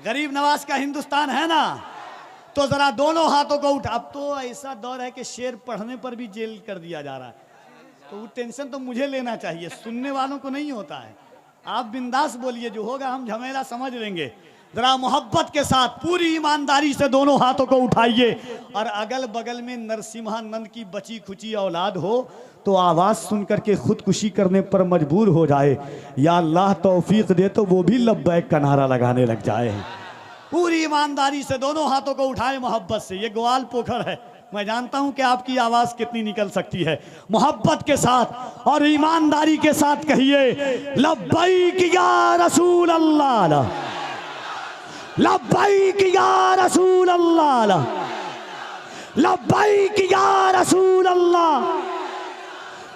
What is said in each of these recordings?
गरीब नवाज का हिंदुस्तान है ना, तो जरा दोनों हाथों को उठा। अब तो ऐसा दौर है कि शेर पढ़ने पर भी जेल कर दिया जा रहा है, तो वो टेंशन तो मुझे लेना चाहिए, सुनने वालों को नहीं होता है। आप बिंदास बोलिए, जो होगा हम झमेला समझ लेंगे। जरा मोहब्बत के साथ पूरी ईमानदारी से दोनों हाथों को उठाइए। और अगल बगल में नरसिम्हानंद की बची खुची औलाद हो तो आवाज सुन करके खुदकुशी करने पर मजबूर हो जाए, या अल्लाह तौफीक दे तो वो भी लब्बैक का नारा लगाने लग जाए। पूरी ईमानदारी से दोनों हाथों को उठाए मोहब्बत से। ये ग्वाल पोखर है, मैं जानता हूं कि आपकी आवाज कितनी निकल सकती है। मोहब्बत के साथ और ईमानदारी के साथ कहिए, लब्बैक या रसूल अल्लाह, लब्बैक या रसूल अल्लाह, लब्बैक या रसूल अल्लाह,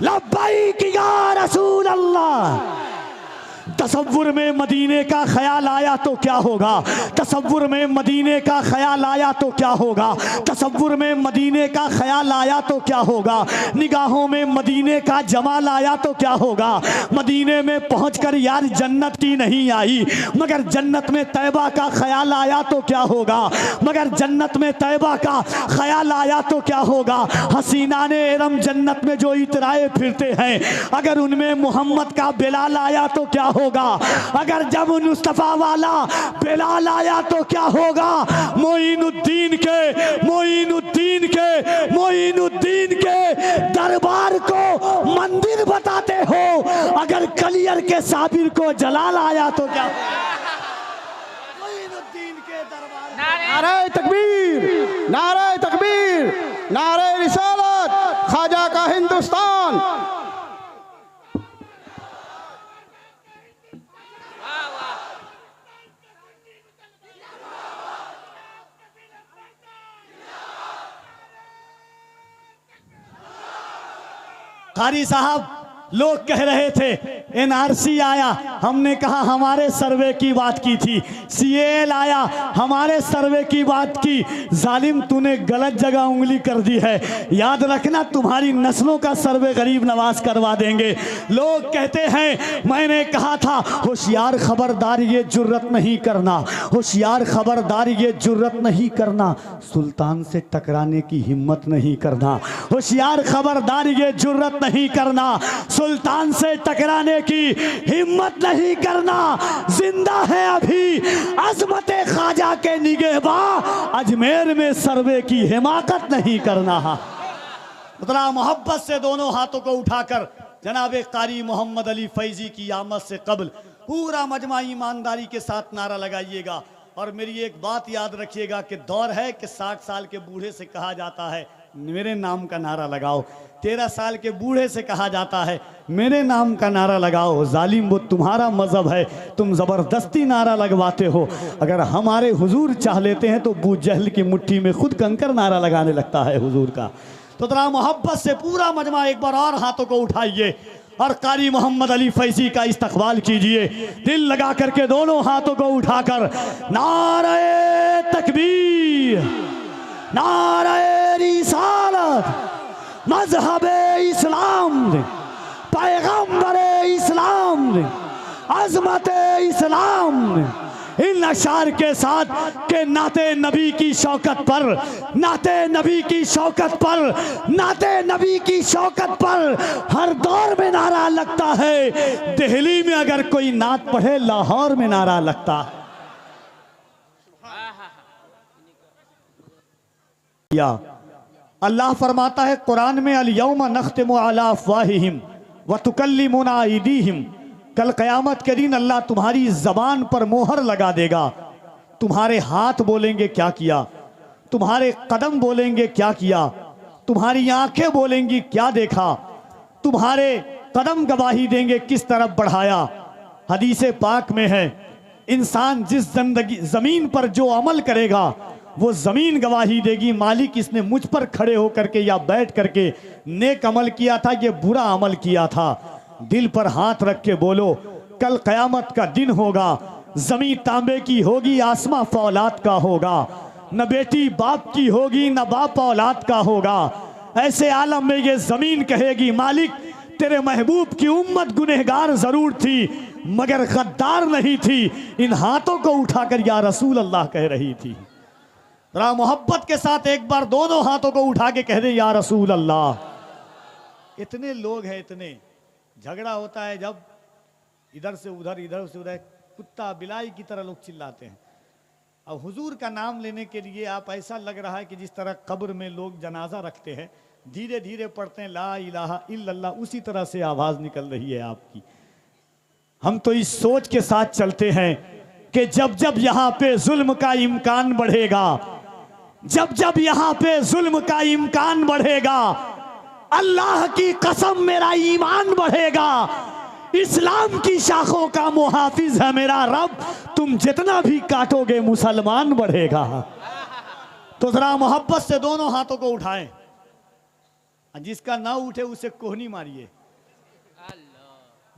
लब्बैक या रसूल अल्लाह। तसव्वुर में मदीने का ख्याल आया तो क्या होगा, तसव्वुर में मदीने का ख्याल आया तो क्या होगा, तसव्वुर में मदीने का ख्याल आया तो क्या होगा, निगाहों में मदीने का जमाल आया तो क्या होगा। मदीने में पहुंचकर यार जन्नत की नहीं आई, मगर जन्नत में तैबा का ख्याल आया तो क्या होगा, मगर जन्नत में तैबा का ख्याल आया तो क्या होगा। हसीना ने एरम जन्नत में जो इतराए फिरते हैं, अगर उनमें मोहम्मद का बिलाल आया तो क्या होगा, अगर जब मुस्तफा वाला बिलाल आया तो क्या होगा। मोइनुद्दीन के दरबार को मंदिर बताते हो, अगर कलियर के साबिर को जलाल आया तो क्या। मोइनुद्दीन के दरबार, नारे तकबीर, नारे तकबीर, नारे रिसालत, ख्वाजा का हिंदुस्तान। कारी साहब लोग कह रहे थे एनआरसी आया, हमने कहा हमारे सर्वे की बात की थी। सीएल आया, हमारे सर्वे की बात की। जालिम तूने गलत जगह उंगली कर दी है, याद रखना तुम्हारी नस्लों का सर्वे गरीब नवाज करवा देंगे। लोग कहते हैं मैंने कहा था होशियार खबरदार ये जुर्रत नहीं करना, होशियार खबरदार ये जुर्रत नहीं करना, सुल्तान से टकराने की हिम्मत नहीं करना, होशियार खबरदार ये जुर्रत नहीं करना, सुल्तान से टकराने की हिम्मत नहीं करना। जिंदा है अभी अजमते ख्वाजा के निगहबां, अजमेर में सर्वे की हिमाकत नहीं करना। उतना मोहब्बत से दोनों हाथों को उठाकर जनाब कारी मोहम्मद अली फैजी की आमद से कबल पूरा मजमा ईमानदारी के साथ नारा लगाइएगा। और मेरी एक बात याद रखिएगा कि दौर है कि 60 साल के बूढ़े से कहा जाता है मेरे नाम का नारा लगाओ, 13 साल के बूढ़े से कहा जाता है मेरे नाम का नारा लगाओ। जालिम वो तुम्हारा मजहब है, तुम ज़बरदस्ती नारा लगवाते हो। अगर हमारे हुजूर चाह लेते हैं तो बू जहल की मुट्ठी में खुद कंकर नारा लगाने लगता है हुजूर का। तो जरा मोहब्बत से पूरा मजमा एक बार और हाथों को उठाइए और कारी मोहम्मद अली फैजी का इस्तकबाल कीजिए। दिल लगा करके दोनों हाथों को उठाकर नारे तकबीर, नारे रिसालत, मजहबे इस्लाम, पैगम्बरे इस्लाम, अजमते इस्लाम। इन अशार के साथ के नाते नबी की शौकत पर, नाते नबी की शौकत पर, नाते नबी की शौकत पर हर दौर में नारा लगता है। दिल्ली में अगर कोई नात पढ़े, लाहौर में नारा लगता है। या अल्लाह फरमाता है कुरान में, अल यौमा नख्तिमु अला अफ़वाहिहिम व तुकल्लिमुना अयदीहिम। कल क़यामत के दिन अल्लाह तुम्हारी ज़बान पर मोहर लगा देगा। तुम्हारे हाथ बोलेंगे क्या किया, तुम्हारे कदम बोलेंगे क्या किया, तुम्हारी आंखें बोलेंगी क्या देखा, तुम्हारे कदम गवाही देंगे किस तरफ बढ़ाया। हदीसे पाक में है इंसान जिस जिंदगी ज़मीन पर जो अमल करेगा वो ज़मीन गवाही देगी, मालिक इसने मुझ पर खड़े होकर के या बैठ करके नेक अमल किया था, ये बुरा अमल किया था। दिल पर हाथ रख के बोलो, कल क़यामत का दिन होगा, ज़मीन तांबे की होगी, आसमां फौलाद का होगा, न बेटी बाप की होगी न बाप औलाद का होगा। ऐसे आलम में ये ज़मीन कहेगी मालिक तेरे महबूब की उम्मत गुनहगार ज़रूर थी, मगर गद्दार नहीं थी। इन हाथों को उठाकर या रसूल अल्लाह कह रही थी। जरा मोहब्बत के साथ एक बार दोनों हाथों को उठा के कह दे या रसूल अल्लाह। इतने लोग हैं, इतने झगड़ा होता है जब इधर से उधर कुत्ता बिलाई की तरह लोग चिल्लाते हैं। अब हुजूर का नाम लेने के लिए आप ऐसा लग रहा है कि जिस तरह कब्र में लोग जनाजा रखते हैं, धीरे धीरे पढ़ते हैं ला इलाहा इल्लल्लाह, उसी तरह से आवाज निकल रही है आपकी। हम तो इस सोच के साथ चलते हैं कि जब जब यहाँ पे जुल्म का इम्कान बढ़ेगा, जब जब यहाँ पे जुल्म का इम्कान बढ़ेगा, अल्लाह की कसम मेरा ईमान बढ़ेगा। इस्लाम की शाखों का मुहाफिज है मेरा रब, तुम जितना भी काटोगे मुसलमान बढ़ेगा। तो जरा मोहब्बत से दोनों हाथों को उठाएं, जिसका ना उठे उसे कोहनी मारिए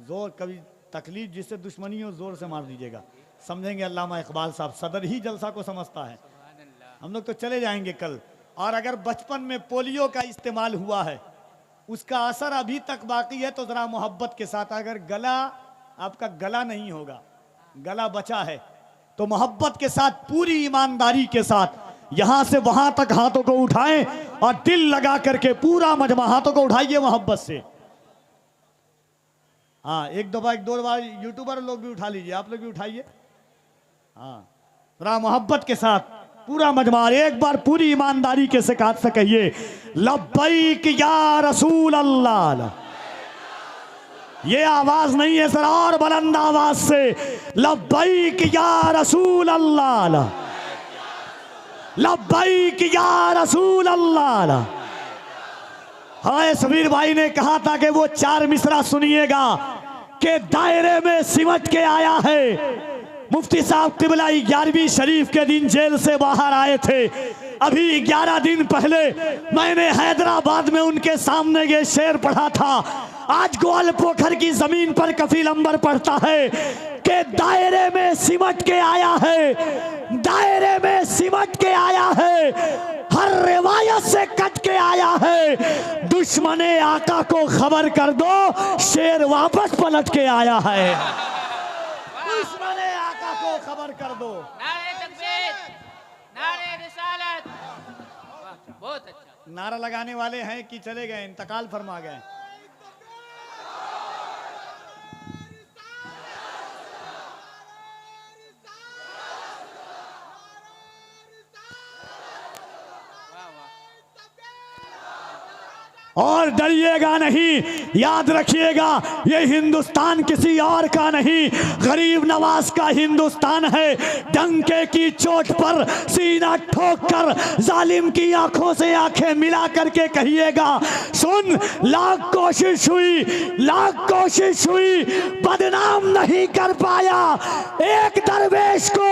जोर। कभी तकलीफ जिससे दुश्मनी हो जोर से मार दीजिएगा। समझेंगे अल्लामा इकबाल साहब सदर ही जलसा को समझता है। हम लोग तो चले जाएंगे कल। और अगर बचपन में पोलियो का इस्तेमाल हुआ है, उसका असर अभी तक बाकी है, तो जरा मोहब्बत के साथ, अगर गला आपका गला नहीं होगा, गला बचा है, तो मोहब्बत के साथ पूरी ईमानदारी के साथ यहां से वहां तक हाथों को उठाएं और दिल लगा करके पूरा मजमा हाथों को उठाइए मोहब्बत से। हाँ, एक दो बार यूट्यूबर लोग भी उठा लीजिए, आप लोग भी उठाइए। हाँ, जरा मोहब्बत के साथ पूरा मजमा एक बार पूरी ईमानदारी के साथ से कहिए लब्बैक या रसूल अल्लाह। ये आवाज नहीं है सर, और बुलंद आवाज से लब्बैक या रसूल अल्लाह, लब्बैक या रसूल अल्लाह। हाँ, समीर भाई ने कहा था कि वो 4 मिसरा सुनिएगा कि दायरे में सिमट के आया है। मुफ्ती साहब किबला 11वीं शरीफ के दिन जेल से बाहर आए थे। अभी 11 दिन पहले मैंने हैदराबाद में उनके सामने ये शेर पढ़ा था। आज ग्वाल पोखर की जमीन पर कफील अंबर पढ़ता है कि दायरे में सिमट के आया है, दायरे में सिमट के आया है, हर रिवायत से कट के आया है। दुश्मने आका को खबर कर दो, शेर वापस पलट के आया है। दुश्मने आका को खबर कर दो। नारे तकबीर, नारे रिसालत। बहुत अच्छा। नारा लगाने वाले हैं कि चले गए, इंतकाल फरमा गए? और डरिएगा नहीं, याद रखिएगा ये हिंदुस्तान किसी और का नहीं, गरीब नवाज का हिंदुस्तान है। डंके की चोट पर सीना ठोक कर जालिम की आंखों से आंखें मिला करके कहिएगा, सुन लाख कोशिश हुई, लाख कोशिश हुई, बदनाम नहीं कर पाया, एक दरवेश को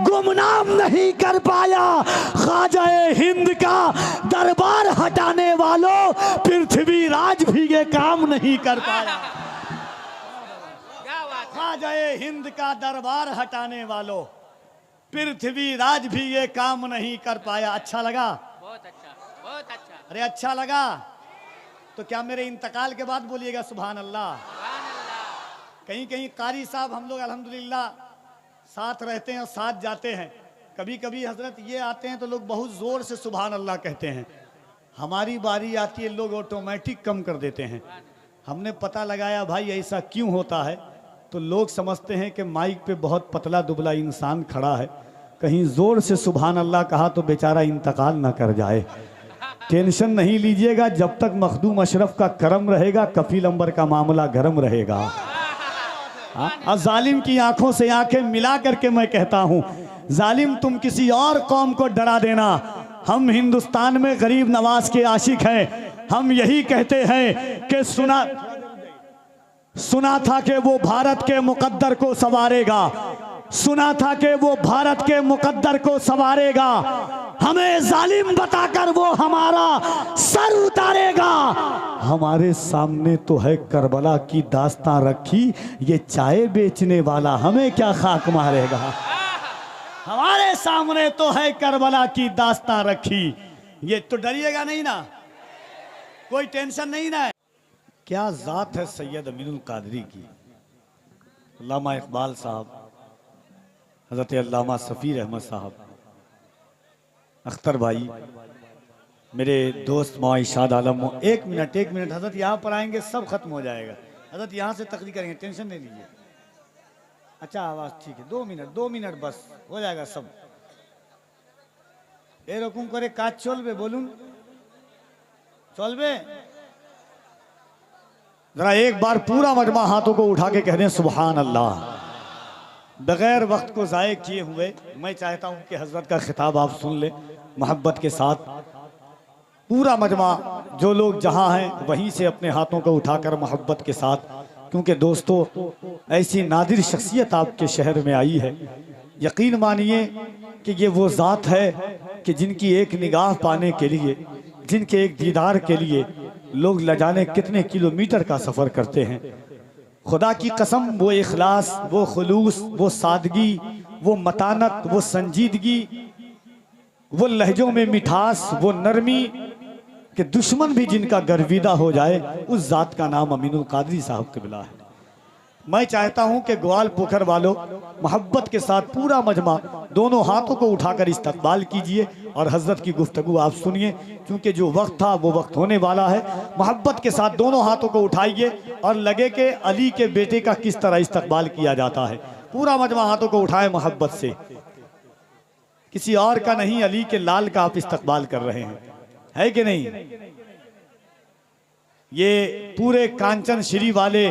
गुमनाम नहीं कर पाया। ख्वाजा हिंद का दरबार हटाने वालों, पृथ्वी राज भी ये काम नहीं कर पाया। ख्वाजा हिंद का दरबार हटाने वालों, पृथ्वी राज भी ये काम नहीं कर पाया। अच्छा लगा? बहुत अच्छा, बहुत अच्छा। अरे अच्छा लगा तो क्या मेरे इंतकाल के बाद बोलिएगा सुभान अल्लाह। कहीं कहीं कारी साहब हम लोग अल्हम्दुलिल्लाह साथ रहते हैं और साथ जाते हैं। कभी कभी हजरत ये आते हैं तो लोग बहुत जोर से सुभान अल्लाह कहते हैं। हमारी बारी आती है, लोग ऑटोमेटिक कम कर देते हैं। हमने पता लगाया भाई ऐसा क्यों होता है, तो लोग समझते हैं कि माइक पे बहुत पतला दुबला इंसान खड़ा है, कहीं जोर से सुभान अल्लाह कहा तो बेचारा इंतकाल ना कर जाए। टेंशन नहीं लीजिएगा, जब तक मखदूम अशरफ का करम रहेगा, कफील अंबर का मामला गरम रहेगा। और जालिम की आंखों से आंखें मिला करके मैं कहता हूं, जालिम तुम किसी और कौम को डरा देना, हम हिंदुस्तान में गरीब नवाज के आशिक हैं। हम यही कहते हैं कि सुना था कि वो भारत के मुकद्दर को संवारेगा, सुना था कि वो भारत के मुकद्दर को संवारेगा, हमें जालिम बताकर वो हमारा सर उतारेगा। हमारे सामने तो है करबला की दास्तां रखी, ये चाय बेचने वाला हमें क्या खाक मारेगा। हमारे सामने तो है करबला की दास्तां रखी, ये तो डरिएगा नहीं ना, कोई टेंशन नहीं ना। क्या जात है सैयद अमीनुल कादरी की। अल्लामा इकबाल साहब, हज़रत अल्लामा सफ़ीर अहमद साहब, अख्तर भाई, मेरे दोस्त मौला इरशाद आलम। एक मिनट हज़रत यहाँ पर आएंगे सब खत्म हो जाएगा। हज़रत यहाँ से तकरीर करेंगे, टेंशन नहीं लीजिए। अच्छा आवाज़ ठीक है, 2 मिनट बस हो जाएगा सब। এরকম করে কাজ চলবে বলুন, चलबे? जरा एक बार पूरा मजमा हाथों को उठा के कह दें सुभान अल्लाह। बगैर वक्त को ज़ाये किए हुए मैं चाहता हूं कि हजरत का खिताब आप सुन ले मोहब्बत के साथ। पूरा मजमा जो लोग जहां हैं वहीं से अपने हाथों को उठाकर मोहब्बत के साथ, क्योंकि दोस्तों ऐसी नादिर शख्सियत आपके शहर में आई है। यकीन मानिए कि ये वो ज़ात है कि जिनकी एक निगाह पाने के लिए, जिनके एक दीदार के लिए लोग न जाने कितने किलोमीटर का सफ़र करते हैं। खुदा की कसम, वो इखलास, वो खुलूस, वो सादगी, वो मतानत, वो संजीदगी, वो लहजों में मिठास, वो नरमी कि दुश्मन भी जिनका गर्विदा हो जाए, उस ज़ात का नाम अमीनुल कादरी साहब क़िबला है। मैं चाहता हूं कि ग्वाल पोखर वालों मोहब्बत के साथ पूरा मजमा दोनों हाथों को उठाकर इस्तकबाल कीजिए और हजरत की गुफ्तगू आप सुनिए, क्योंकि जो वक्त था वो वक्त होने वाला है। मोहब्बत के साथ दोनों हाथों को उठाइए और लगे कि अली के बेटे का किस तरह इस्तकबाल किया जाता है। पूरा मजमा हाथों को उठाए मोहब्बत से, किसी और का नहीं, अली के लाल का आप इस्तकबाल कर रहे हैं, है कि नहीं? ये पूरे कांचन श्री वाले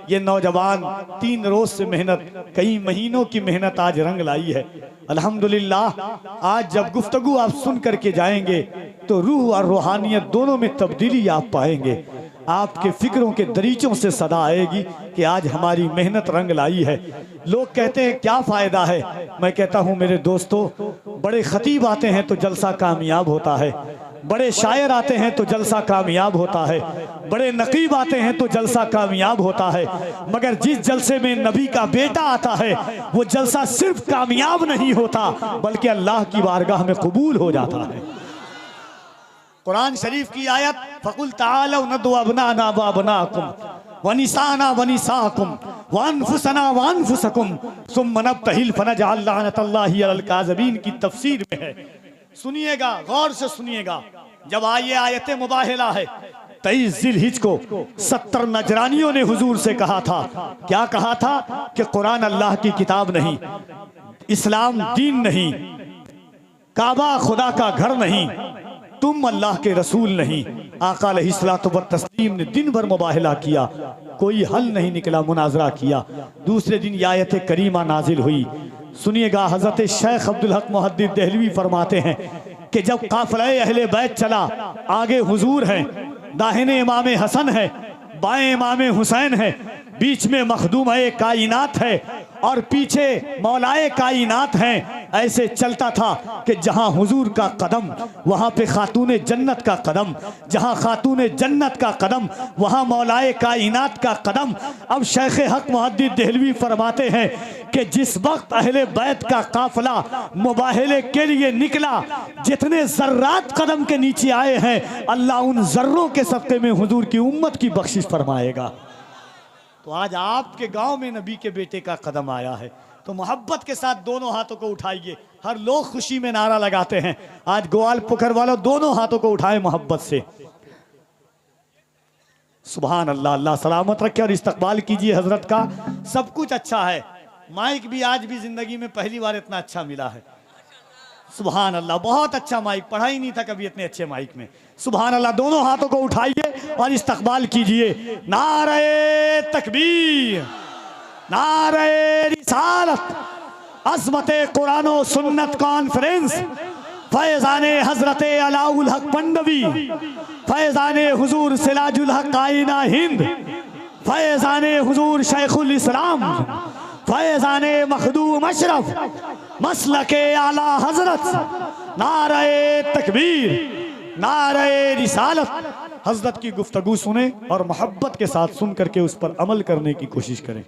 ये नौजवान 3 रोज से मेहनत, कई महीनों की मेहनत आज रंग लाई है। अल्हम्दुलिल्लाह आज जब गुफ्तगू आप सुन करके जाएंगे तो रूह और रूहानियत दोनों में तब्दीली आप पाएंगे। आपके फिक्रों के दरीचों से सदा आएगी कि आज हमारी मेहनत रंग लाई है। लोग कहते हैं क्या फ़ायदा है, मैं कहता हूँ मेरे दोस्तों, बड़े खतीब आते हैं तो जलसा कामयाब होता है, बड़े शायर आते हैं तो जलसा कामयाब होता है, बड़े नकीब आते हैं तो जलसा कामयाब होता है, मगर जिस जलसे में नबी का बेटा आता है वो जलसा सिर्फ कामयाब नहीं होता बल्कि अल्लाह की बारगाह में कबूल हो जाता है। कुरान शरीफ की आयत, फकुल तालौ नदु अबनाना व अबनाकुम व निसाना व निसाकुम व अनफुसना व अनफुसकुम सुम्मा नब्तहिल फनजअल लअनतल्लाहि अलल काज़िबीन की तफसीर में है। सुनिएगा, गौर से सुनिएगा। जब आये आयते मुबाहिला है, 23 जिलहिज को 70 नजरानियों ने हुजूर से कहा था, क्या कहा था कि कुरान अल्लाह की किताब नहीं, इस्लाम दीन नहीं, काबा खुदा का घर नहीं, तुम अल्लाह के रसूल नहीं। आका अलैहिस्सलातु व तस्लीम ने दिन भर मुबाहिला किया, कोई हल नहीं निकला, मुनाजरा किया। दूसरे दिन ये आयत करीमा नाजिल हुई। सुनिएगा, हजरत शेख अब्दुल हक मुहद्दिस देहलवी फरमाते हैं कि जब काफिला अहले बैत चला, आगे हुजूर हैं, दाहिने इमाम हसन है, बाएं इमाम हुसैन है, बीच में मखदूम कायनात है और पीछे मौलाए कायनात हैं। ऐसे चलता था कि जहां हुजूर का कदम वहां पे खातूने जन्नत का कदम, जहां खातूने जन्नत का कदम वहां मौलाए कायनात का कदम। अब शेख हक मुहद्दिस देहलवी फरमाते हैं कि जिस वक्त अहले बैत का काफिला मुबाहले के लिए निकला, जितने जर्रात कदम के नीचे आए हैं, अल्लाह उन जर्रों के सदक़े में हुजूर की उम्मत की बख्शिश फरमाएगा। तो आज आपके गांव में नबी के बेटे का कदम आया है, तो मोहब्बत के साथ दोनों हाथों को उठाइए। हर लोग खुशी में नारा लगाते हैं, आज ग्वाल पोखर वालों दोनों हाथों को उठाए मोहब्बत से। सुभान अल्लाह, अल्लाह सलामत रखे और इस्तकबाल कीजिए हजरत का। सब कुछ अच्छा है, माइक भी आज भी जिंदगी में पहली बार इतना अच्छा मिला है। सुभान अल्लाह, बहुत अच्छा माइक, पढ़ा ही नहीं था कभी इतने अच्छे माइक में। सुभान अल्लाह, दोनों हाथों को उठाइए और इस्तकबाल कीजिए। नारे तकबीर, नारे रिसालत, अज़मते कुरान और सुन्नत कॉन्फ्रेंस, फैज़ाने हजरत अलाउल हक पंडवी, फैज़ाने हुजूर सिराजुल हक आईना हिंद, फैज़ाने हुजूर शेखुल इस्लाम, फैज़ाने मखदूम अशरफ, मसलके आला हजरत। नारे तकबीर, नारे रिसालत। हजरत की गुफ्तगू सुने और मोहब्बत के साथ सुन करके उस पर अमल करने की कोशिश करें।